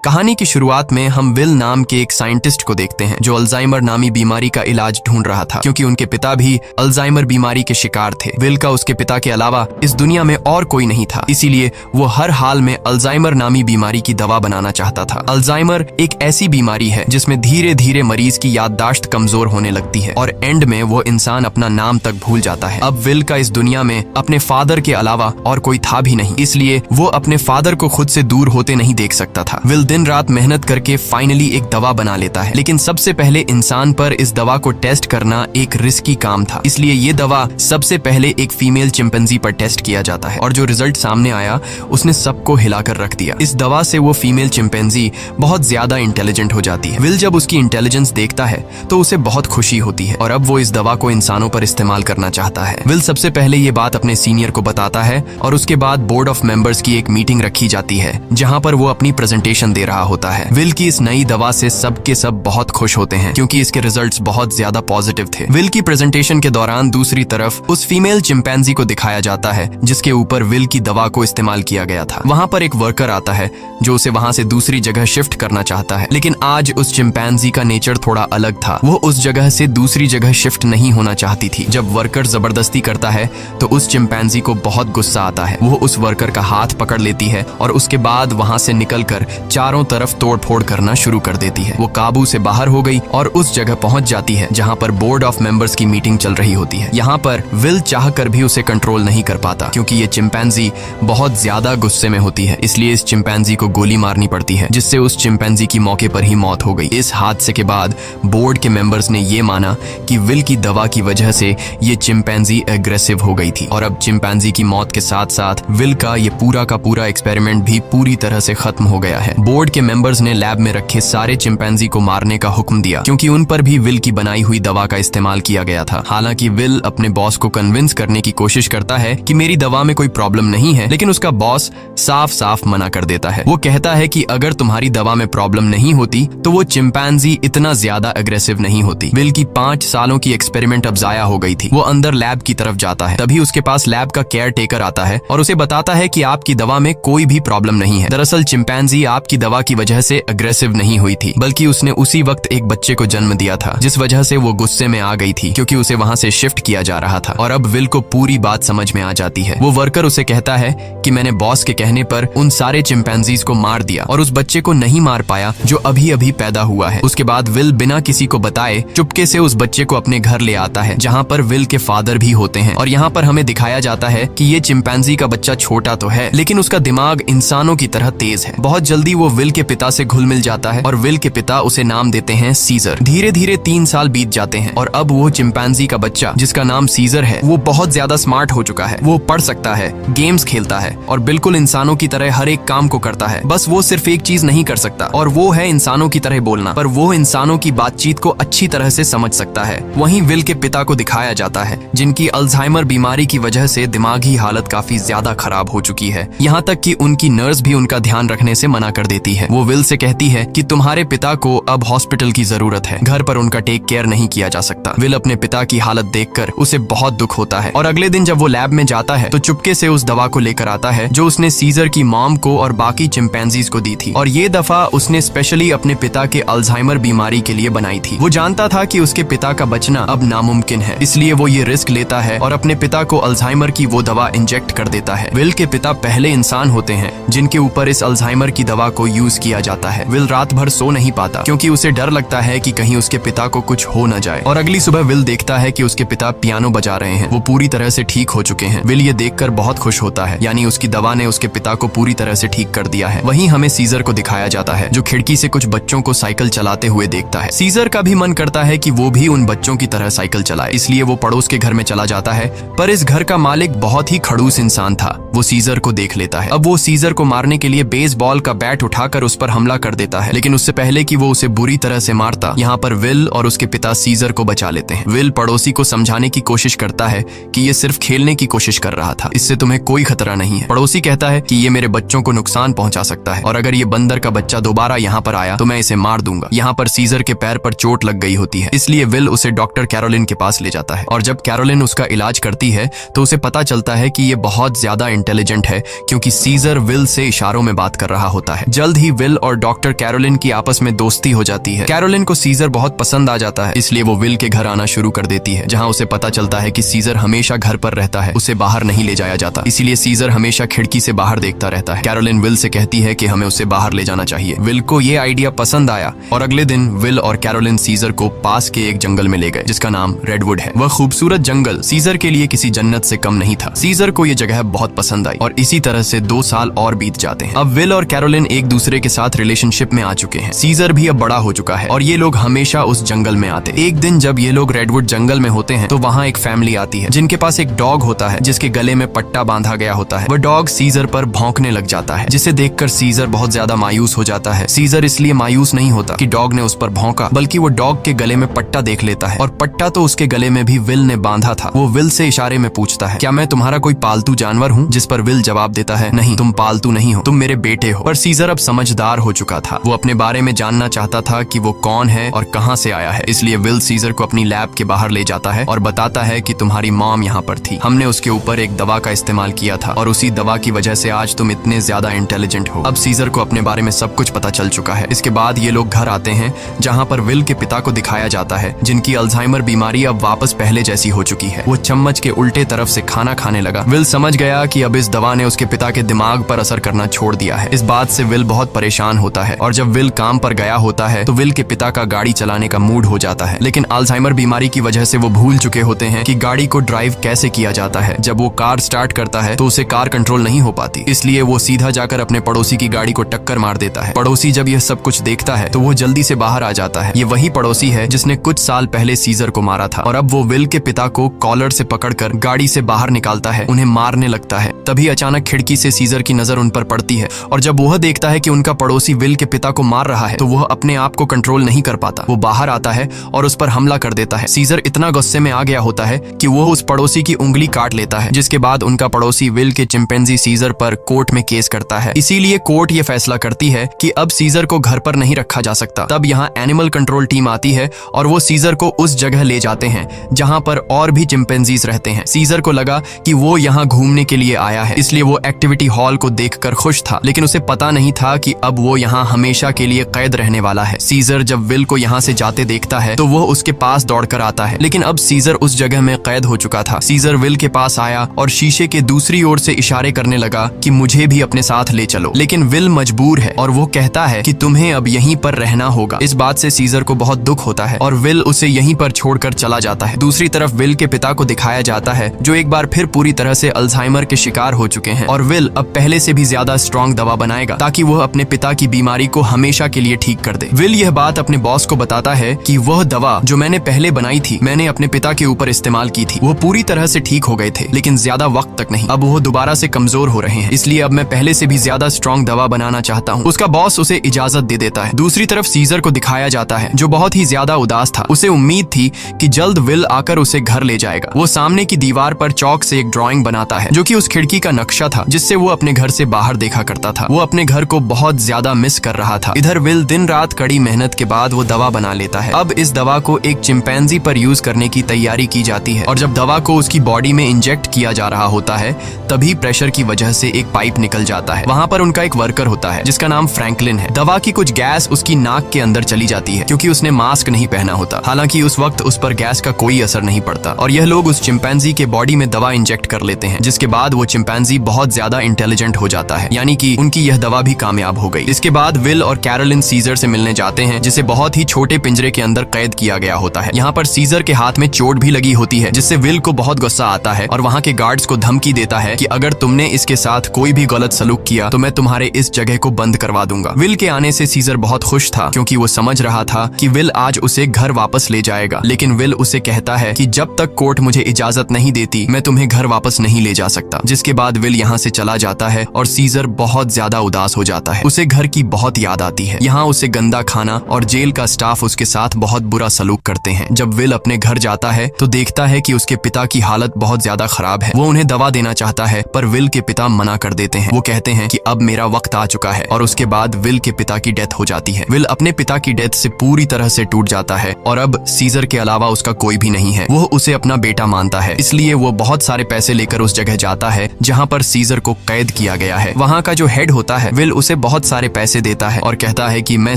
कहानी की शुरुआत में हम विल नाम के एक साइंटिस्ट को देखते हैं जो अल्जाइमर नामी बीमारी का इलाज ढूंढ रहा था, क्योंकि उनके पिता भी अल्जाइमर बीमारी के शिकार थे। विल का उसके पिता के अलावा इस दुनिया में और कोई नहीं था, इसीलिए वो हर हाल में अल्जाइमर नामी बीमारी की दवा बनाना चाहता था। अल्जाइमर एक ऐसी बीमारी है जिसमें धीरे धीरे मरीज की याददाश्त कमजोर होने लगती है और एंड में वो इंसान अपना नाम तक भूल जाता है। अब विल का इस दुनिया में अपने फादर के अलावा और कोई था भी नहीं, इसलिए वो अपने फादर को खुद से दूर होते नहीं देख सकता था। विल दिन रात मेहनत करके फाइनली एक दवा बना लेता है, लेकिन सबसे पहले इंसान पर इस दवा को टेस्ट करना एक रिस्की काम था, इसलिए ये दवा सबसे पहले एक फीमेल चिंपैंजी पर टेस्ट किया जाता है और जो रिजल्ट सामने आया उसने सबको हिलाकर रख दिया। इस दवा से वो फीमेल चिंपैंजी बहुत ज्यादा इंटेलिजेंट हो जाती है। विल जब उसकी इंटेलिजेंस देखता है तो उसे बहुत खुशी होती है और अब वो इस दवा को इंसानों पर इस्तेमाल करना चाहता है। विल सबसे पहले ये बात अपने सीनियर को बताता है और उसके बाद बोर्ड ऑफ मेंबर्स की एक मीटिंग रखी जाती है जहां पर वो अपनी प्रेजेंटेशन दे रहा होता है। विल की इस नई दवा से सब के सब बहुत खुश होते हैं क्योंकि इसके रिजल्ट्स बहुत ज्यादा पॉजिटिव थे। विल की प्रेजेंटेशन के दौरान दूसरी तरफ उस फीमेल चिंपैंजी को दिखाया जाता है जिसके ऊपर विल की दवा को इस्तेमाल किया गया था। वहां पर एक वर्कर आता है जो उसे वहां से दूसरी जगह शिफ्ट करना चाहता है, लेकिन आज उस चिंपैंजी का नेचर थोड़ा अलग था। वो उस जगह से दूसरी जगह शिफ्ट नहीं होना चाहती थी। जब वर्कर जबरदस्ती करता है तो उस चिंपैंजी को बहुत गुस्सा आता है। वो उस वर्कर का हाथ पकड़ लेती है और उसके बाद वहां से निकलकर चारों तरफ तोड़फोड़ करना शुरू कर देती है। वो काबू से बाहर हो गई और उस जगह पहुंच जाती है जहां पर बोर्ड ऑफ मेंबर्स की मीटिंग चल रही होती है। यहाँ पर विल चाहकर भी उसे कंट्रोल नहीं कर पाता क्योंकि ये चिंपैंजी बहुत ज्यादा गुस्से में होती है, इसलिए इस चिंपैंजी को गोली मारनी पड़ती है जिससे उस चिंपैंजी की मौके पर ही मौत हो गई। इस हादसे के बाद बोर्ड के मेंबर्स ने ये माना कि विल की दवा की वजह से ये चिंपैंजी एग्रेसिव हो गई थी और अब चिंपैंजी की मौत के साथ साथ विल का ये पूरा का पूरा एक्सपेरिमेंट भी पूरी तरह से खत्म हो गया है। बोर्ड के मेंबर्स ने लैब में रखे सारे चिंपैंजी को मारने का हुक्म दिया क्योंकि उन पर भी विल की बनाई हुई दवा का इस्तेमाल किया गया था। हालांकि विल अपने बॉस को कन्विंस करने की कोशिश करता है कि मेरी दवा में कोई प्रॉब्लम नहीं है, लेकिन उसका बॉस साफ साफ मना कर देता है। वो कहता है कि अगर तुम्हारी दवा में प्रॉब्लम नहीं होती तो वो चिंपैंजी इतना ज्यादा अग्रेसिव नहीं होती। विल की 5 सालों की एक्सपेरिमेंट अब जाया हो गई थी। वो अंदर लैब की तरफ जाता है, तभी उसके पास लैब का केयर टेकर आता है और उसे बताता है कि आपकी दवा में कोई भी प्रॉब्लम नहीं है। दरअसल चिंपैंजी आपकी दवा की वजह से अग्रेसिव नहीं हुई थी, बल्कि उसने उसी वक्त एक बच्चे को जन्म दिया था जिस वजह से वो गुस्से में आ गई थी क्योंकि उसे वहां से शिफ्ट किया जा रहा था। और अब विल को पूरी बात समझ में आ जाती है। वो वर्कर उसे कहता है कि मैंने बॉस के कहने पर उन सारे चिंपैंजीज को मार दिया और उस बच्चे को नहीं मार पाया जो अभी अभी पैदा हुआ है। उसके बाद विल बिना किसी को बताए चुपके से उस बच्चे को अपने घर ले आता है जहाँ पर विल के फादर भी होते हैं। और यहाँ पर हमें दिखाया जाता है कि ये चिंपैंजी का बच्चा छोटा तो है लेकिन उसका दिमाग इंसानों की तरह तेज है। बहुत जल्दी वो विल के पिता से घुल मिल जाता है और विल के पिता उसे नाम देते हैं सीजर। धीरे धीरे 3 साल बीत जाते हैं और अब वो चिंपैंजी का बच्चा जिसका नाम सीजर है वो बहुत ज्यादा स्मार्ट हो चुका है। वो पढ़ सकता है, गेम्स खेलता है और बिल्कुल इंसानों की तरह हर एक काम को करता है। बस वो सिर्फ एक चीज नहीं कर सकता और वो है इंसानों की तरह बोलना, पर वो इंसानों की बातचीत को अच्छी तरह से समझ सकता है। वहीं विल के पिता को दिखाया जाता है जिनकी अल्जाइमर बीमारी की वजह से दिमागी हालत काफी ज्यादा खराब हो चुकी है, यहाँ तक कि उनकी नर्स भी उनका ध्यान रखने से मना कर देती है। वो विल से कहती है कि तुम्हारे पिता को अब हॉस्पिटल की जरूरत है, घर पर उनका टेक केयर नहीं किया जा सकता। विल अपने पिता की हालत देखकर उसे बहुत दुख होता है और अगले दिन जब वो लैब में जाता है तो चुपके से उस दवा को लेकर आता है जो उसने सीजर की मॉम को और बाकी चिंपैंजीज को दी थी और ये दफा उसने स्पेशली अपने पिता के अल्जाइमर बीमारी के लिए बनाई थी। वो जानता था कि उसके पिता का बचना अब नामुमकिन है, इसलिए वो ये रिस्क लेता है और अपने पिता को अल्जाइमर की वो दवा इंजेक्ट कर देता है। विल के पिता पहले इंसान होते हैं जिनके ऊपर इस अल्जाइमर की दवा को यूज किया जाता है। विल रात भर सो नहीं पाता क्योंकि उसे डर लगता है कि कहीं उसके पिता को कुछ हो न जाए। और अगली सुबह विल देखता है कि उसके पिता पियानो बजा रहे हैं, वो पूरी तरह से ठीक हो चुके हैं। विल ये देखकर बहुत खुश होता है, यानी उसकी दवा ने उसके पिता को पूरी तरह से ठीक कर दिया है। वहीं हमें सीजर को दिखाया जाता है जो खिड़की से कुछ बच्चों को साइकिल चलाते हुए देखता है। सीजर का भी मन करता है कि वो भी उन बच्चों की तरह साइकिल चलाए, इसलिए वो पड़ोस के घर में चला जाता है, पर इस घर का मालिक बहुत ही खड़ूस इंसान था। वो सीजर को देख लेता है। अब वो सीजर को मारने के लिए बेसबॉल का बैट उठाकर उस पर हमला कर देता है, लेकिन उससे पहले कि वो उसे बुरी तरह से मारता, यहाँ पर विल और उसके पिता सीजर को बचा लेते हैं। विल पड़ोसी को समझाने की कोशिश करता है कि ये सिर्फ खेलने की कोशिश कर रहा था, इससे तुम्हें कोई खतरा नहीं है। पड़ोसी कहता है कि ये मेरे बच्चों को नुकसान पहुंचा सकता है और अगर ये बंदर का बच्चा दोबारा यहाँ पर आया तो मैं इसे मार दूंगा। यहाँ पर सीजर के पैर पर चोट लग गई होती है, इसलिए विल उसे डॉक्टर कैरोलिन के पास ले जाता है और जब कैरोलिन उसका इलाज करती है तो उसे पता चलता है कि ये बहुत ज्यादा इंटेलिजेंट है क्योंकि सीजर विल से इशारों में बात कर रहा होता है। जल्द जल्द ही विल और डॉक्टर कैरोलिन की आपस में दोस्ती हो जाती है। कैरोलिन को सीजर बहुत पसंद आ जाता है, इसलिए वो विल के घर आना शुरू कर देती है, जहाँ उसे पता चलता है कि सीजर हमेशा घर पर रहता है, उसे बाहर नहीं ले जाया जाता, इसीलिए सीजर हमेशा खिड़की से बाहर देखता रहता है। कैरोलिन विल से कहती है कि हमें उसे बाहर ले जाना चाहिए। विल को ये आइडिया पसंद आया और अगले दिन विल और कैरोलिन सीजर को पास के एक जंगल में ले गए, जिसका नाम रेडवुड है। वह खूबसूरत जंगल सीजर के लिए किसी जन्नत से कम नहीं था। सीजर को ये जगह बहुत पसंद आई और इसी तरह से 2 साल और बीत जाते हैं। अब विल और कैरोलिन एक दूसरे के साथ रिलेशनशिप में आ चुके हैं। सीजर भी अब बड़ा हो चुका है और ये लोग हमेशा उस जंगल में आते। एक दिन जब ये लोग रेडवुड जंगल में होते हैं तो वहाँ एक फैमिली आती है, जिनके पास एक डॉग होता है, जिसके गले में पट्टा बांधा गया होता है। वह डॉग सीजर पर भौंकने लग जाता है, जिसे देखकर सीजर बहुत ज्यादा मायूस हो जाता है। सीजर इसलिए मायूस नहीं होता कि डॉग ने उस पर भौंका, बल्कि वो डॉग के गले में पट्टा देख लेता है और पट्टा तो उसके गले में भी विल ने बांधा था। वो विल से इशारे में पूछता है, क्या मैं तुम्हारा कोई पालतू जानवर हूँ? जिस पर विल जवाब देता है, नहीं, तुम पालतू नहीं हो, तुम मेरे बेटे हो। पर सीजर अब समझदार हो चुका था। वो अपने बारे में जानना चाहता था कि वो कौन है और कहाँ से आया है, इसलिए विल सीजर को अपनी लैब के बाहर ले जाता है और बताता है कि तुम्हारी मॉम यहाँ पर थी, हमने उसके ऊपर एक दवा का इस्तेमाल किया था और उसी दवा की वजह से आज तुम इतने ज्यादा इंटेलिजेंट हो। अब सीजर को अपने बारे में सब कुछ पता चल चुका है। इसके बाद ये लोग घर आते हैं, जहाँ पर विल के पिता को दिखाया जाता है, जिनकी अल्जाइमर बीमारी अब वापस पहले जैसी हो चुकी है। वो चम्मच के उल्टे तरफ से खाना खाने लगा। विल समझ गया कि अब इस दवा ने उसके पिता के दिमाग पर असर करना छोड़ दिया है। इस बात से विल बहुत परेशान होता है और जब विल काम पर गया होता है तो विल के पिता का गाड़ी चलाने का मूड हो जाता है, लेकिन अल्जाइमर बीमारी की वजह से वो भूल चुके होते हैं कि गाड़ी को ड्राइव कैसे किया जाता है। जब वो कार स्टार्ट करता है तो उसे कार कंट्रोल नहीं हो पाती, इसलिए वो सीधा जाकर अपने पड़ोसी की गाड़ी को टक्कर मार देता है। पड़ोसी जब यह सब कुछ देखता है तो वो जल्दी से बाहर आ जाता है। ये वही पड़ोसी है जिसने कुछ साल पहले सीजर को मारा था और अब वो विल के पिता को कॉलर से पकड़कर गाड़ी से बाहर निकालता है, उन्हें मारने लगता है। तभी अचानक खिड़की से सीजर की नजर उन पर पड़ती है और जब वह देखता है कि उनका पड़ोसी विल के पिता को मार रहा है तो वह अपने आप को कंट्रोल नहीं कर पाता। वो बाहर आता है और उस पर हमला कर देता है। सीजर इतना गुस्से में आ गया होता है कि वो उस पड़ोसी की उंगली काट लेता है, जिसके बाद उनका पड़ोसी विल के चिंपैंजी सीजर पर कोर्ट में केस करता है। इसीलिए कोर्ट ये फैसला करती है कि अब सीजर को घर पर नहीं रखा जा सकता। तब यहाँ एनिमल कंट्रोल टीम आती है और वो सीजर को उस जगह ले जाते हैं जहाँ पर और भी चिंपैंजीज रहते हैं। सीजर को लगा कि वो यहाँ घूमने के लिए आया है, इसलिए वो एक्टिविटी हॉल को देखकर खुश था, लेकिन उसे पता नहीं था कि अब वो यहाँ हमेशा के लिए कैद रहने वाला है। सीजर जब विल को यहाँ से जाते देखता है तो वो उसके पास दौड़कर आता है, लेकिन अब सीजर उस जगह में कैद हो चुका था। सीजर विल के पास आया और शीशे के दूसरी ओर से इशारे करने लगा कि मुझे भी अपने साथ ले चलो, लेकिन विल मजबूर है और वो कहता है कि तुम्हें अब यहीं पर रहना होगा। इस बात से सीजर को बहुत दुख होता है और विल उसे यहीं पर छोड़कर चला जाता है। दूसरी तरफ विल के पिता को दिखाया जाता है, जो एक बार फिर पूरी तरह से अल्जाइमर के शिकार हो चुके हैं और विल अब पहले से भी ज्यादा स्ट्रॉन्ग दवा बनाएगा ताकि वह अपने पिता की बीमारी को हमेशा के लिए ठीक कर दे। विल यह बात अपने बॉस को बताता है कि वह दवा जो मैंने पहले बनाई थी, मैंने अपने पिता के ऊपर इस्तेमाल की थी। वो पूरी तरह से ठीक हो गए थे, लेकिन ज्यादा वक्त तक नहीं। अब वो दोबारा से कमजोर हो रहे हैं, इसलिए अब मैं पहले से भी ज्यादा स्ट्रॉन्ग दवा बनाना चाहता हूँ। उसका बॉस उसे इजाजत दे देता है। दूसरी तरफ सीजर को दिखाया जाता है, जो बहुत ही ज्यादा उदास था। उसे उम्मीद थी कि जल्द विल आकर उसे घर ले जाएगा। वो सामने की दीवार पर चौक से एक ड्राइंग बनाता है, जो कि उस खिड़की का नक्शा था जिससे वो अपने घर से बाहर देखा करता था। वो अपने घर को बहुत ज्यादा मिस कर रहा था। इधर विल दिन रात कड़ी मेहनत के बाद वो दवा बना लेता है। अब इस दवा को एक चिंपैंजी पर यूज करने की तैयारी की जाती है और जब दवा को उसकी बॉडी में इंजेक्ट किया जा रहा होता है तभी प्रेशर की वजह से एक पाइप निकल जाता है। वहाँ पर उनका एक वर्कर होता है जिसका नाम फ्रैंकलिन है। दवा की कुछ गैस उसकी नाक के अंदर चली जाती है क्योंकि उसने मास्क नहीं पहना होता। हालांकि उस वक्त उस पर गैस का कोई असर नहीं पड़ता और यह लोग उस चिंपैंजी के बॉडी में दवा इंजेक्ट कर लेते हैं, जिसके बाद वो चिंपैंजी बहुत ज्यादा इंटेलिजेंट हो जाता है, यानी कि उनकी यह दवा भी कामयाब हो गई। इसके बाद विल और कैरोलिन सीजर से मिलने जाते हैं, जिसे बहुत ही छोटे पिंजरे के अंदर कैद किया गया होता है। यहाँ पर सीजर के हाथ में चोट भी लगी होती है, जिससे विल को बहुत गुस्सा आता है और वहाँ के गार्ड्स को धमकी देता है कि अगर तुमने इसके साथ कोई भी गलत सलूक किया तो मैं तुम्हारे इस जगह को बंद करवा दूंगा। विल के आने से सीजर बहुत खुश था क्योंकि वो समझ रहा था कि विल आज उसे घर वापस ले जाएगा, लेकिन विल उसे कहता है कि जब तक कोर्ट मुझे इजाजत नहीं देती मैं तुम्हें घर वापस नहीं ले जा सकता। जिसके बाद विल यहाँ से चला जाता है और सीजर बहुत ज्यादा उदास हो जाता है। उसे घर की बहुत याद आती है। यहाँ उसे गंदा खाना और जेल का स्टाफ उसके साथ बहुत बुरा सलूक करते हैं। जब विल अपने घर जाता है तो देखता है कि उसके पिता की हालत बहुत ज्यादा खराब है। वो उन्हें दवा देना चाहता है पर विल के पिता मना कर देते हैं। वो कहते हैं कि अब मेरा वक्त आ चुका है और उसके बाद विल के पिता की डेथ हो जाती है। विल अपने पिता की डेथ से पूरी तरह से टूट जाता है और अब सीजर के अलावा उसका कोई भी नहीं है। वो उसे अपना बेटा मानता है, इसलिए वो बहुत सारे पैसे लेकर उस जगह जाता है जहाँ पर सीजर को कैद किया गया है। वहाँ का जो हेड होता है विल उसे बहुत सारे पैसे देता है और कहता है कि मैं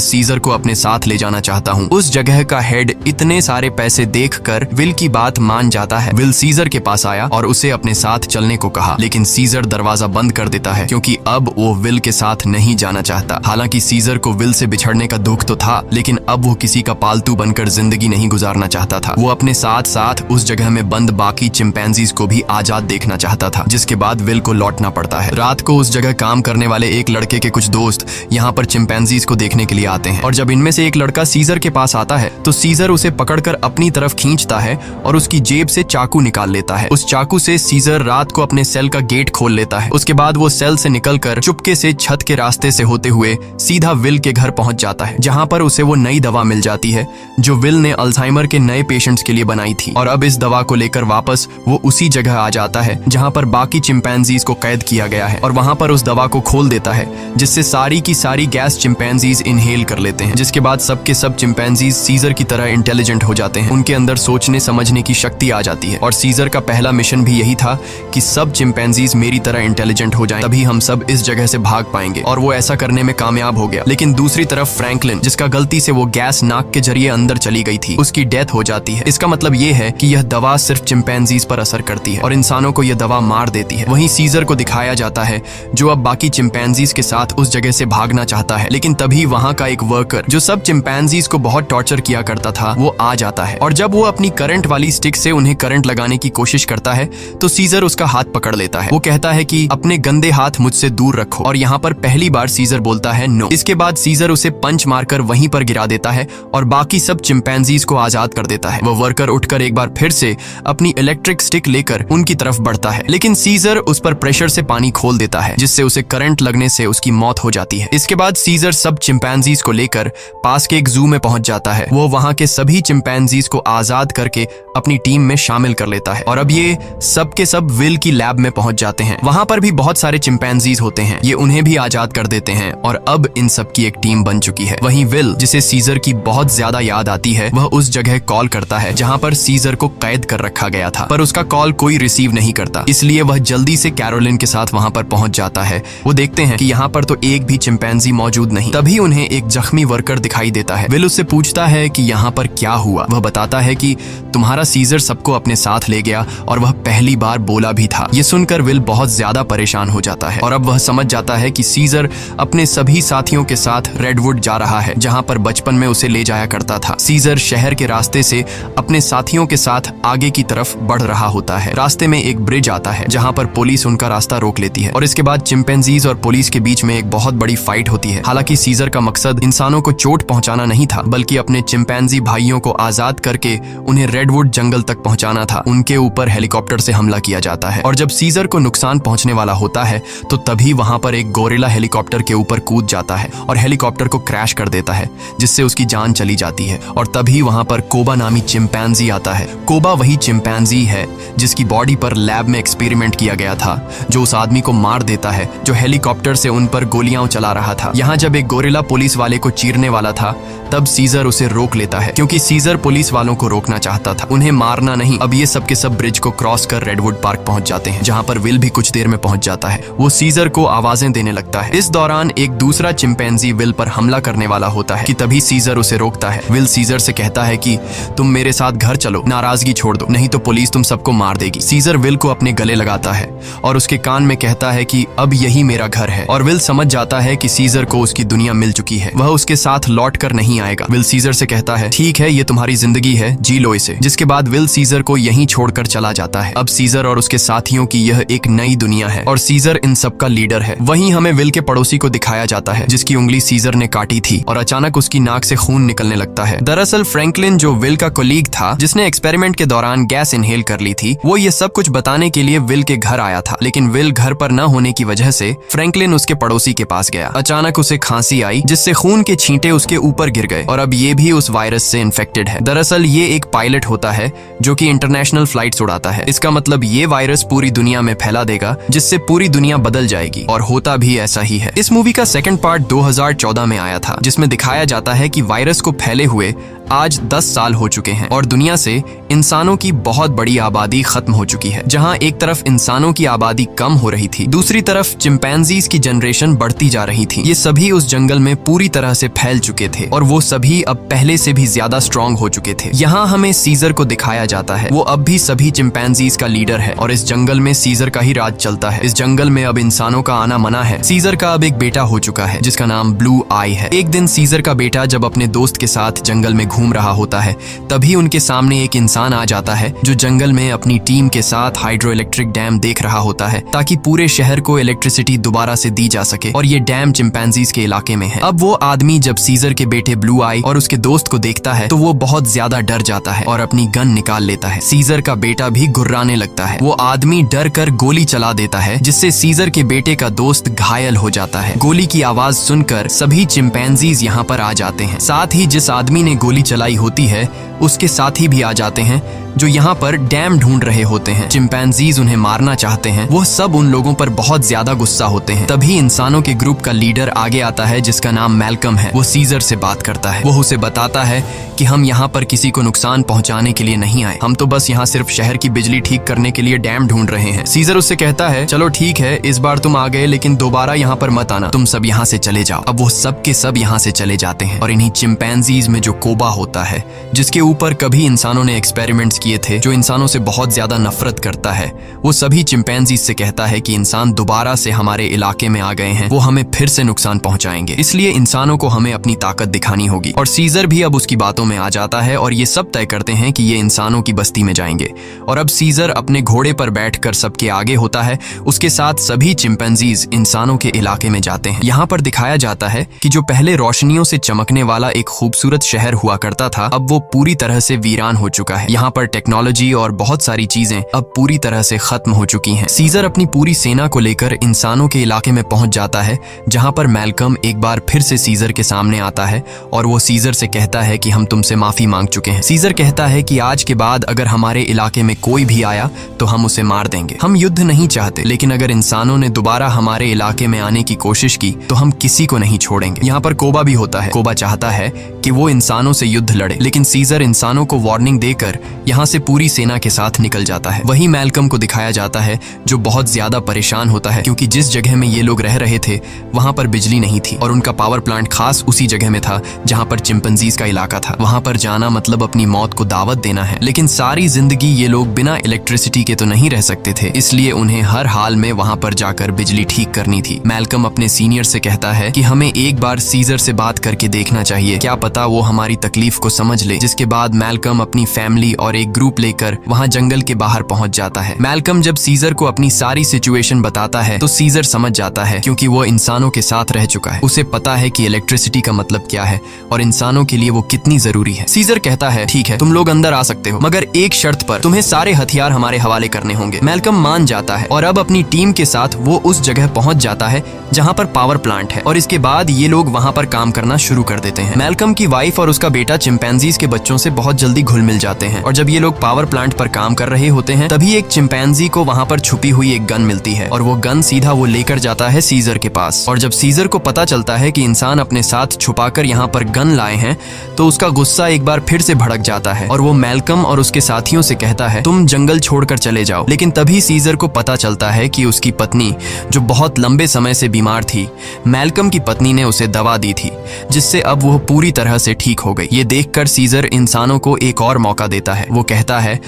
सीजर को अपने साथ ले जाना चाहता हूँ। उस जगह का हेड इतने सारे पैसे देखकर विल की बात मान जाता है। विल सीजर के पास आया और उसे अपने साथ चलने को कहा, लेकिन सीजर दरवाजा बंद कर देता है क्योंकि अब वो विल के साथ नहीं जाना चाहता। हालांकि सीजर को विल से बिछड़ने का दुख तो था, लेकिन अब वो किसी का पालतू बनकर जिंदगी नहीं गुजारना चाहता था। वो अपने साथ साथ उस जगह में बंद बाकी चिंपैंजीज को भी आजाद देखना चाहता था, जिसके बाद विल को लौटना पड़ता है। रात को उस जगह काम करने वाले एक लड़के के कुछ दोस्त यहाँ पर चिंपैंजीज को देखने के लिए आते हैं और जब इनमें से एक लड़का सीजर के पास आता है तो सीजर उसे पकड़कर अपनी तरफ खींचता है और उसकी जेब से चाकू निकाल लेता है। उस चाकू से सीजर रात को अपने सेल का गेट खोल लेता है। उसके बाद वो सेल से निकलकर चुपके से छत के रास्ते से होते हुए सीधा विल के घर पहुंच जाता है, जहां पर उसे वो नई दवा मिल जाती है जो विल ने अल्जाइमर के नए पेशेंट्स के लिए बनाई थी। और अब इस दवा को लेकर वापस वो उसी जगह आ जाता है जहां पर बाकी चिंपैंजीज को कैद किया गया है और वहां पर उस दवा को खोल देता है, जिससे सारी की सारी गैस चिंपैंजीज इनहेल कर लेते हैं, जिसके बाद सबके सब चिंपैंजीज सीजर की तरह इंटेलिजेंट हो जाते हैं। उनके अंदर सोचने समझने की शक्ति आ जाती है और सीजर का पहला मिशन भी यही था कि सब चिंपैंजीज मेरी तरह इंटेलिजेंट हो जाएं, तभी हम सब इस जगह से भाग पाएंगे। और वो ऐसा करने में कामयाब हो गया। लेकिन दूसरी तरफ फ्रैंकलिन, जिसका गलती से वो गैस नाक के जरिए अंदर चली गई थी, उसकी डेथ हो जाती है। इसका मतलब ये है कि यह दवा सिर्फ चिंपैंजीज पर असर करती है और इंसानों को यह दवा मार देती है। वहीं सीजर को दिखाया जाता है जो अब बाकी चिंपैंजीज के साथ उस जगह से भागना चाहता है, लेकिन तभी वहां का एक वर्कर जो सब चिंपैंजीज को बहुत टॉर्चर किया करता था वो आ जाता है और जब वो अपनी करंट वाली स्टिक से उन्हें करंट लगाने की कोशिश करता है तो सीजर उसका हाथ पकड़ लेता है। वो कहता है कि अपने गंदे हाथ मुझसे दूर रखो और यहाँ पर पहली बार सीजर बोलता है नो। इसके बाद सीजर उसे पंच मारकर वहीं पर गिरा देता है और बाकी सब चिंपैंजीज को आजाद कर देता है। वो वर्कर उठकर एक बार फिर से अपनी इलेक्ट्रिक स्टिक लेकर उनकी तरफ बढ़ता है, लेकिन सीजर उस पर प्रेशर से पानी खोल देता है, जिससे उसे करंट लगने से उसकी मौत हो जाती है। इसके बाद सीजर सब चिंपैंजीज को लेकर पास के एक जू में पहुंच जाता है। वो वहां के सभी चिंपैंजीज को आजाद करके अपनी टीम में शामिल कर लेता है और अब ये सब के सब विल की लैब में पहुंच जाते हैं। वहां पर भी बहुत सारे चिंपैंजीज होते हैं, ये उन्हें भी आजाद कर देते हैं और अब इन सब की एक टीम बन चुकी है। वहीं विल, जिसे सीजर की बहुत ज्यादा याद आती है, वह उस जगह कॉल करता है जहां पर सीजर को कैद कर रखा गया था, पर उसका कॉल कोई रिसीव नहीं करता। इसलिए वह जल्दी से कैरोलिन के साथ वहां पर पहुंच जाता है। वो देखते हैं कि यहाँ पर तो एक भी चिंपैंजी मौजूद नहीं। तभी उन्हें एक जख्मी वर्कर दिखाई देता है। विल उससे पूछता है कि यहाँ पर क्या हुआ। वह बताता है कि तुम्हारा सीजर सबको अपने साथ ले गया और वह पहली बार बोला भी था। ये सुनकर विल बहुत ज्यादा परेशान हो जाता है और अब वह समझ जाता है कि सीजर अपने सभी साथियों के साथ रेडवुड जा रहा है, जहां पर बचपन में उसे ले जाया करता था। सीजर शहर के रास्ते से अपने साथियों के साथ आगे की तरफ बढ़ रहा होता है। रास्ते में एक ब्रिज आता है जहां पर पुलिस उनका रास्ता रोक लेती है और इसके बाद चिंपैंजीज और पुलिस के बीच में एक बहुत बड़ी फाइट होती है। हालांकि सीजर का मकसद इंसानों को चोट पहुंचाना नहीं था, बल्कि अपने चिंपैंजी भाइयों को आजाद करके उन्हें रेडवुड जंगल तक पहुंचाना था। उनके ऊपर हेलीकॉप्टर से हमला किया जाता है और जब सीजर को नुकसान पहुंचने वाला होता है तो तभी वहां पर एक गोरिल्ला हेलीकॉप्टर के ऊपर कूद जाता है और हेलीकॉप्टर को क्रैश कर देता है, जिससे उसकी जान चली जाती है। और तभी वहां पर कोबा नामी चिंपैंजी आता है। कोबा वही चिंपैंजी है जिसकी बॉडी पर लैब में एक्सपेरिमेंट किया गया था, जो उस आदमी को मार देता है जो हेलीकॉप्टर से उन पर गोलियां चला रहा था। यहाँ जब एक गोरिल्ला पुलिस वाले को चीरने वाला था तब सीजर उसे रोक लेता है, क्योंकि सीजर पुलिस वालों को रोकना चाहता था, उन्हें मारना नहीं। अब ये सब के सब ब्रिज को क्रॉस कर रेडवुड पार्क पहुंच जाते हैं, जहां पर विल भी कुछ देर में पहुंच जाता है। वो सीजर को आवाजें देने लगता है। इस दौरान एक दूसरा चिंपैंजी विल पर हमला करने वाला होता है कि तभी सीजर उसे रोकता है। विल सीजर से कहता है कि तुम मेरे साथ घर चलो, नाराजगी छोड़ दो, नहीं तो पुलिस तुम सबको मार देगी। सीजर विल को अपने गले लगाता है और उसके कान में कहता है कि अब यही मेरा घर है। और विल समझ जाता है कि सीजर को उसकी दुनिया मिल चुकी है, वह उसके साथ लौट कर नहीं आएगा। विल सीजर से कहता है ठीक है, ये तुम्हारी जिंदगी है, जी लो इसे। जिसके बाद विल सीजर को यहीं छोड़कर चला जाता है। अब सीजर और उसके साथियों की यह एक नई दुनिया है और सीजर इन सब का लीडर है। वहीं हमें विल के पड़ोसी को दिखाया जाता है जिसकी उंगली सीजर ने काटी थी और अचानक उसकी नाक से खून निकलने लगता है। दरअसल फ्रैंकलिन, जो विल का कोलीग था जिसने एक्सपेरिमेंट के दौरान गैस इनहेल कर ली थी, वो ये सब कुछ बताने के लिए विल के घर आया था। लेकिन विल घर पर न होने की वजह से फ्रैंकलिन उसके पड़ोसी के पास गया। अचानक उसे खांसी आई जिससे खून के छींटे उसके ऊपर गिर गए और अब ये भी उस वायरस से इन्फेक्टेड है। दरअसल ये एक पायलट होता है जो कि इंटरनेशनल फ्लाइट्स उड़ाता है। इसका मतलब ये वायरस पूरी दुनिया में फैला देगा, जिससे पूरी दुनिया बदल जाएगी, और होता भी ऐसा ही है। इस मूवी का सेकंड पार्ट 2014 में आया था, जिसमें दिखाया जाता है कि वायरस को फैले हुए आज 10 साल हो चुके हैं और दुनिया से इंसानों की बहुत बड़ी आबादी खत्म हो चुकी है। जहां एक तरफ इंसानों की आबादी कम हो रही थी, दूसरी तरफ चिंपैंजीज की जनरेशन बढ़ती जा रही थी। ये सभी उस जंगल में पूरी तरह से फैल चुके थे और वो सभी अब पहले से भी ज्यादा स्ट्रांग हो चुके थे। यहाँ हमें सीजर को दिखाया जाता है। वो अब भी सभी चिंपैंजीज का लीडर है और इस जंगल में सीजर का ही राज चलता है। इस जंगल में अब इंसानों का आना मना है। सीजर का अब एक बेटा हो चुका है जिसका नाम ब्लू आई है। एक दिन सीजर का बेटा जब अपने दोस्त के साथ जंगल में घूम रहा होता है, तभी उनके सामने एक इंसान आ जाता है जो जंगल में अपनी टीम के साथ हाइड्रो इलेक्ट्रिक डैम देख रहा होता है ताकि पूरे शहर को इलेक्ट्रिसिटी दोबारा से दी जा सके और ये डैम चिंपैंजीज के इलाके में है। अब वो आदमी जब सीजर के बेटे ब्लू आई और उसके दोस्त को देखता है तो वो बहुत ज्यादा डर जाता है और अपनी गन निकाल लेता है। सीजर का बेटा भी गुर्राने लगता है। वो आदमी डर कर गोली चला देता है जिससे सीजर के बेटे का दोस्त घायल हो जाता है। गोली की आवाज सुनकर सभी चिंपैंजीज यहाँ पर आ जाते हैं। साथ ही जिस आदमी ने गोली चलाई होती है उसके साथी भी आ जाते हैं जो यहाँ पर डैम ढूंढ रहे होते हैं। चिंपैंजीज उन्हें मारना चाहते हैं। वो सब उन लोगों पर बहुत ज्यादा गुस्सा होते हैं। तभी इंसानों के ग्रुप का लीडर आगे आता है जिसका नाम मैल्कम है। वो सीजर से बात करता है। वो उसे बताता है कि हम यहाँ पर किसी को नुकसान पहुंचाने के लिए नहीं आए, हम तो बस यहाँ सिर्फ शहर की बिजली ठीक करने के लिए डैम ढूंढ रहे हैं। सीजर उससे कहता है चलो ठीक है, इस बार तुम आ गए लेकिन दोबारा यहाँ पर मत आना, तुम सब यहाँ से चले जाओ। अब वो सब के सब यहाँ से चले जाते हैं और इन्हीं चिंपैंजीज में जो कोबा होता है जिसके ऊपर कभी इंसानों ने एक्सपेरिमेंट्स किए थे, जो इंसानों से बहुत ज्यादा नफरत करता है, वो सभी चिंपैंजीज से कहता है कि इंसान दोबारा से हमारे इलाके में आ गए हैं, वो हमें फिर से नुकसान पहुंचाएंगे, इसलिए इंसानों को हमें अपनी ताकत दिखानी होगी। और सीजर भी अब उसकी बातों में आ जाता है और ये सब तय करते हैं कि ये इंसानों की बस्ती में जाएंगे। और अब सीजर अपने घोड़े पर बैठकर सबके आगे होता है। उसके साथ सभी चिंपैंजीज इंसानों के इलाके में जाते हैं। यहाँ पर दिखाया जाता है कि जो पहले रोशनियों से चमकने वाला एक खूबसूरत शहर हुआ करता था, अब वो पूरी तरह से वीरान हो चुका है। यहाँ पर टेक्नोलॉजी और बहुत सारी चीजें अब पूरी तरह से खत्म हो चुकी हैं। सीजर अपनी पूरी सेना को लेकर इंसानों के इलाके में पहुंच जाता है जहां पर मैल्कम एक बार फिर से सीजर के सामने आता है और वो सीजर से कहता है कि हम तुमसे माफी मांग चुके हैं। सीजर कहता है कि आज के बाद अगर हमारे इलाके में कोई भी आया तो हम उसे मार देंगे। हम युद्ध नहीं चाहते, लेकिन अगर इंसानों ने दोबारा हमारे इलाके में आने की कोशिश की तो हम किसी को नहीं छोड़ेंगे। यहाँ पर कोबा भी होता है। कोबा चाहता है कि वो इंसानों से युद्ध लड़े, लेकिन सीजर इंसानों को वार्निंग देकर यहाँ से पूरी सेना के साथ निकल जाता है। वही मैल्कम को दिखाया जाता है जो बहुत ज्यादा परेशान होता है क्योंकि जिस जगह में ये लोग रह रहे थे वहां पर बिजली नहीं थी और उनका पावर प्लांट खास उसी जगह में था जहां पर चिंपैंजीज का इलाका था। वहां पर जाना मतलब अपनी मौत को दावत देना है, लेकिन सारी जिंदगी ये लोग बिना इलेक्ट्रिसिटी के तो नहीं रह सकते थे, इसलिए उन्हें हर हाल में वहां पर जाकर बिजली ठीक करनी थी। मैल्कम अपने सीनियर से कहता है कि हमें एक बार सीजर से बात करके देखना चाहिए, क्या पता वो हमारी तकलीफ को समझ ले। जिसके बाद मैल्कम अपनी फैमिली और एक ग्रुप लेकर वहां जंगल के बाहर पहुंच जाता है। मैल्कम जब सीजर को अपनी सारी सिचुएशन बताता है तो सीजर समझ जाता है क्योंकि वो इंसानों के साथ रह चुका है। उसे पता है कि इलेक्ट्रिसिटी का मतलब क्या है और इंसानों के लिए वो कितनी जरूरी है। सीजर कहता है ठीक है, तुम लोग अंदर आ सकते हो, मगर एक शर्त पर, तुम्हें सारे हथियार हमारे हवाले करने होंगे। मैल्कम मान जाता है और अब अपनी टीम के साथ वो उस जगह पहुंच जाता है जहां पर पावर प्लांट है और इसके बाद ये लोग वहां पर काम करना शुरू कर देते हैं। मैल्कम की वाइफ और उसका बेटा चिंपैंजीज के बच्चों से बहुत जल्दी घुल मिल जाते हैं और जब ये लोग पावर प्लांट पर काम कर रहे होते हैं तभी एक चिंपैंजी को वहां पर छुपी हुई एक गन मिलती है और वो गन सीधा वो लेकर जाता है सीजर के पास। और जब सीजर को पता चलता है कि इंसान अपने साथ छुपाकर यहाँ पर गन लाए हैं तो उसका गुस्सा एक बार फिर से भड़क जाता है और वो मैल्कम और उसके साथियों से कहता है तुम जंगल छोड़कर चले जाओ। लेकिन तभी सीजर को पता चलता है कि उसकी पत्नी जो बहुत लंबे समय से बीमार थी, मैल्कम की पत्नी ने उसे दवा दी थी जिससे अब वो पूरी तरह से ठीक हो गई। ये देखकर सीजर इंसानों को एक और मौका देता है। वो कहता है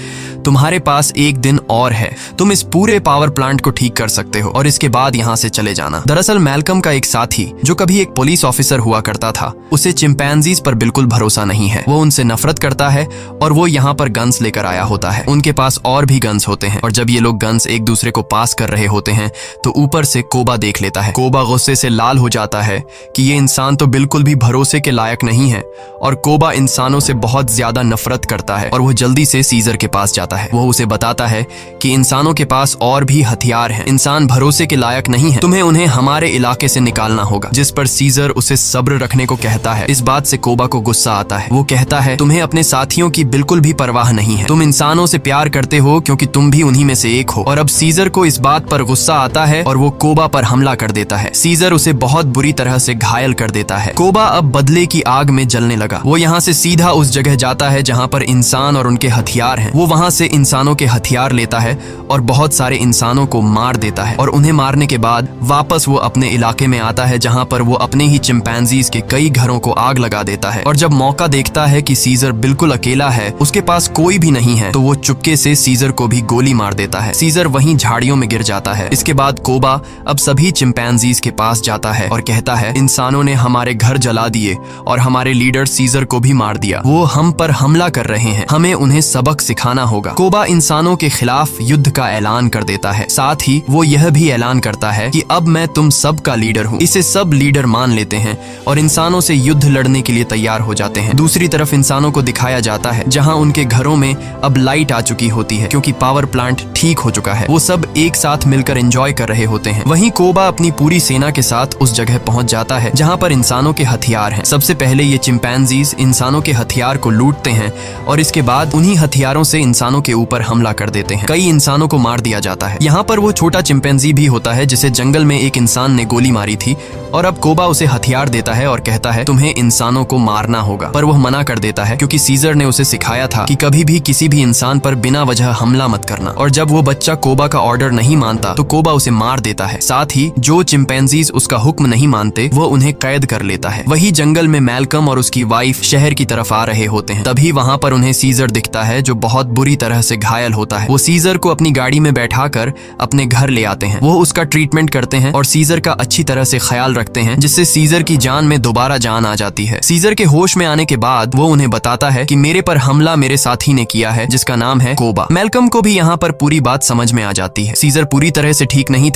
तुम्हारे पास एक दिन और है, तुम इस पूरे पावर प्लांट को ठीक कर सकते हो और इसके बाद यहाँ से चले जाना। दरअसल मैल्कम का एक साथी जो कभी एक पुलिस ऑफिसर हुआ करता था, उसे चिंपैंजीज पर बिल्कुल भरोसा नहीं है। वो उनसे नफरत करता है और वो यहाँ पर गन्स लेकर आया होता है। उनके पास और भी गन्स होते हैं और जब ये लोग गन्स एक दूसरे को पास कर रहे होते हैं तो ऊपर से कोबा देख लेता है। कोबा गुस्से से लाल हो जाता है कि ये इंसान तो बिल्कुल भी भरोसे के लायक नहीं है और कोबा इंसानों से बहुत ज्यादा नफरत करता है और वो जल्दी से सीजर के पास जाता है। वो उसे बताता है कि इंसानों के पास और भी हथियार हैं, इंसान भरोसे के लायक नहीं है, तुम्हें उन्हें हमारे इलाके से निकालना होगा। जिस पर सीजर उसे सब्र रखने को कहता है। इस बात से कोबा को गुस्सा आता है। वो कहता है, तुम्हें अपने साथियों की बिल्कुल भी परवाह नहीं है, तुम इंसानों से प्यार करते हो क्योंकि तुम भी उन्हीं में से एक हो। और अब सीजर को इस बात पर गुस्सा आता है और वो कोबा पर हमला कर देता है। सीजर उसे बहुत बुरी तरह से घायल कर देता है। कोबा अब बदले की आग में जलने लगा। वो यहाँ से सीधा उस जगह जाता है जहाँ पर इंसान और उनके हथियार हैं। वो वहाँ से इंसानों के हथियार लेता है और बहुत सारे इंसानों को मार देता है। और उन्हें मारने के बाद वापस वो अपने इलाके में आता है जहाँ पर वो अपने ही चिंपैंजीज के कई घरों को आग लगा देता है। और जब मौका देखता है कि सीजर बिल्कुल अकेला है, उसके पास कोई भी नहीं है, तो वो चुपके से सीजर को भी गोली मार देता है। सीजर वहीं झाड़ियों में गिर जाता है। इसके बाद कोबा अब सभी चिंपैंजीज के पास जाता है और कहता है, इंसानों ने हमारे घर जला दिए और हमारे लीडर सीजर को भी मार दिया। वो हम पर हमला कर रहे हैं, हमें उन्हें सबक सिखाना होगा। कोबा इंसानों के खिलाफ युद्ध का ऐलान कर देता है। साथ ही वो यह भी ऐलान करता है कि अब मैं तुम सब का लीडर हूँ। इसे सब लीडर मान लेते हैं और इंसानों से युद्ध लड़ने के लिए तैयार हो जाते हैं। दूसरी तरफ इंसानों को दिखाया जाता है जहाँ उनके घरों में अब लाइट आ चुकी होती है क्योंकि पावर प्लांट ठीक हो चुका है। वो सब एक साथ मिलकर एंजॉय कर रहे होते हैं। वहीं कोबा अपनी पूरी सेना के साथ उस जगह पहुंच जाता है जहाँ पर इंसानों के हथियार हैं। सबसे पहले ये चिंपैंजीज इंसानों के हथियार को लूटते हैं और इसके बाद उन्हीं हथियारों से इंसानों के ऊपर हमला कर देते हैं। कई इंसानों को मार दिया जाता है। यहाँ पर वो छोटा चिंपैंजी भी होता है जिसे जंगल में एक इंसान ने गोली मारी थी और अब कोबा उसे हथियार देता है और कहता है, तुम्हें इंसानों को मारना होगा। पर वह मना कर देता है क्योंकि सीजर ने उसे सिखाया था कि कभी भी किसी भी इंसान पर बिना वजह हमला मत करना। और जब वो बच्चा कोबा का ऑर्डर नहीं मानता तो कोबा उसे मार देता है। साथ ही जो चिंपैंजीज उसका हुक्म नहीं मानते वो उन्हें कैद कर लेता है। वही जंगल में मैल्कम और उसकी वाइफ शहर की तरफ आ रहे होते हैं। तभी वहाँ पर उन्हें सीजर दिखता है जो बहुत बुरी तरह से घायल होता है। वो सीजर को अपनी गाड़ी में बैठाकर अपने घर ले आते हैं। वो उसका ट्रीटमेंट करते हैं और सीजर का अच्छी तरह से ख्याल रखते हैं जिससे सीजर की जान में दोबारा जान आ जाती है। सीजर के होश में आने के बाद वो उन्हें बताता है कि मेरे पर हमला मेरे साथी ने किया है जिसका नाम है कोबा। मैल्कम को भी यहाँ पर पूरी बात समझ में आ जाती है। सीजर पूरी तरह से ठीक नहीं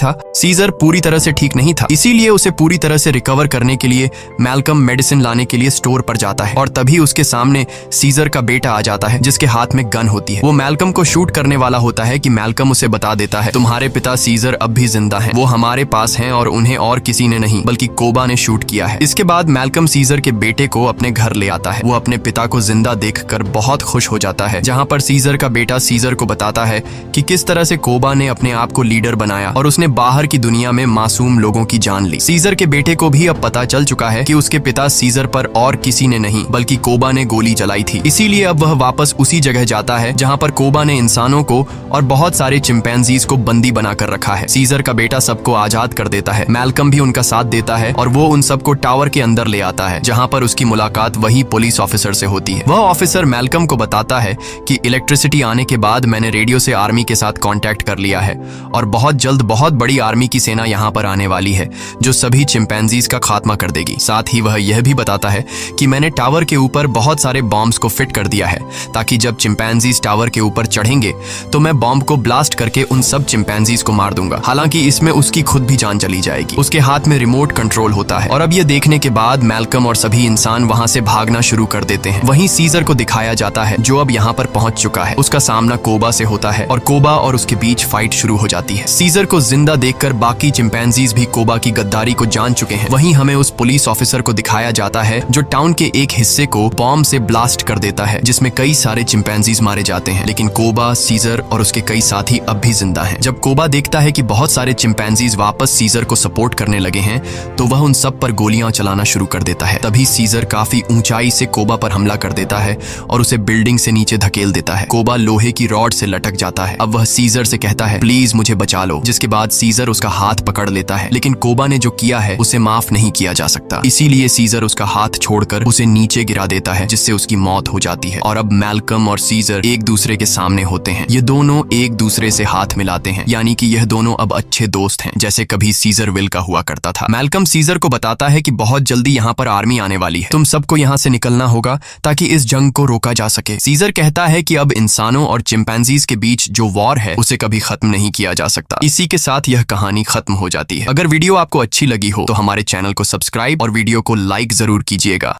था, इसीलिए उसे पूरी तरह से रिकवर करने के लिए मैल्कम मेडिसिन लाने के लिए स्टोर पर जाता है और तभी उसके सामने सीजर का बेटा आ जाता है जिसके हाथ में गन होती है। वो मैल्कम को शूट करने वाला होता है कि मैल्कम उसे बता देता है, तुम्हारे पिता सीजर अब भी जिंदा हैं, वो हमारे पास हैं और उन्हें और किसी ने नहीं बल्कि कोबा ने शूट किया है। इसके बाद मैल्कम सीजर के बेटे को अपने घर ले आता है। वो अपने पिता को जिंदा देखकर बहुत खुश हो जाता है। जहाँ पर सीजर का बेटा सीजर को बताता है कि किस तरह से कोबा ने अपने आप को लीडर बनाया और उसने बाहर की दुनिया में मासूम लोगों की जान ली। सीजर के बेटे को भी अब पता चल चुका है कि उसके पिता सीजर पर और किसी ने नहीं बल्कि कोबा ने गोली चलाई थी। इसीलिए अब वह वापस उसी जगह जाता है जहाँ पर कोबा ने इंसानों को और बहुत सारे चिंपैंजीज को बंदी बनाकर रखा है। सीजर का बेटा सबको आजाद कर देता है। मैल्कम भी उनका साथ देता है और वो उन सबको टावर के अंदर ले आता है जहाँ पर उसकी मुलाकात वही पुलिस ऑफिसर से होती है। वह ऑफिसर मैल्कम को बताता है कि इलेक्ट्रिसिटी आने के बाद मैंने रेडियो से आर्मी के साथ कांटेक्ट कर लिया है और बहुत जल्द बहुत बड़ी आर्मी की सेना यहाँ पर आने वाली है जो सभी चिंपैंजीज का खात्मा कर देगी। साथ ही वह यह भी बताता है कि मैंने टावर के ऊपर बहुत सारे बॉम्ब्स को फिट कर दिया है ताकि जब चिंपैंजीज टावर के ऊपर चढ़ेंगे तो मैं बॉम्ब को ब्लास्ट करके उन सब चिंपैंजीज को मार दूंगा। हालांकि इसमें उसकी खुद भी जान चली जाएगी। उसके हाथ में रिमोट कंट्रोल होता है और अब यह देखने के बाद मैल्कम और सभी इंसान वहां से भागना शुरू कर देते हैं। वहीं सीजर को दिखाया जाता है जो अब यहाँ पर पहुंच चुका है। उसका सामना कोबा से होता है और कोबा और उसके बीच फाइट शुरू हो जाती है। सीजर को जिंदा देखकर बाकी चिंपैंजीज भी कोबा की गद्दारी को जान चुके हैं। वहीं हमें उस पुलिस ऑफिसर को दिखाया जाता है जो टाउन के एक हिस्से को बॉम्ब से ब्लास्ट कर देता है जिसमें कई सारे चिंपैंजीज मारे जाते हैं। लेकिन कोबा, सीजर और उसके कई साथी अब भी जिंदा हैं। जब कोबा देखता है कि बहुत सारे चिंपैंजीज वापस सीजर को सपोर्ट करने लगे हैं तो वह उन सब पर गोलियां चलाना शुरू कर देता है। तभी सीजर काफी ऊंचाई से कोबा पर हमला कर देता है और उसे बिल्डिंग से नीचे धकेल देता है। कोबा लोहे की रॉड से लटक जाता है। अब वह सीजर से कहता है, प्लीज मुझे बचा लो, जिसके बाद सीजर उसका हाथ पकड़ लेता है। लेकिन कोबा ने जो किया है उसे माफ नहीं किया जा सकता। इसीलिए सीजर उसका हाथ छोड़कर उसे नीचे गिरा देता है जिससे उसकी मौत हो जाती है। और अब मैल्कम और सीजर एक दूसरे के सामने होते हैं। ये दोनों एक दूसरे से हाथ मिलाते हैं, यानी कि यह दोनों अब अच्छे दोस्त हैं, जैसे कभी सीजर विल का हुआ करता था। मैल्कम सीजर को बताता है कि बहुत जल्दी यहाँ पर आर्मी आने वाली है, तुम सबको यहाँ से निकलना होगा ताकि इस जंग को रोका जा सके। सीजर कहता है कि अब इंसानों और चिंपैंजीज के बीच जो वॉर है उसे कभी खत्म नहीं किया जा सकता। इसी के साथ यह कहानी खत्म हो जाती है। अगर वीडियो आपको अच्छी लगी हो तो हमारे चैनल को सब्सक्राइब और वीडियो को लाइक जरूर कीजिएगा।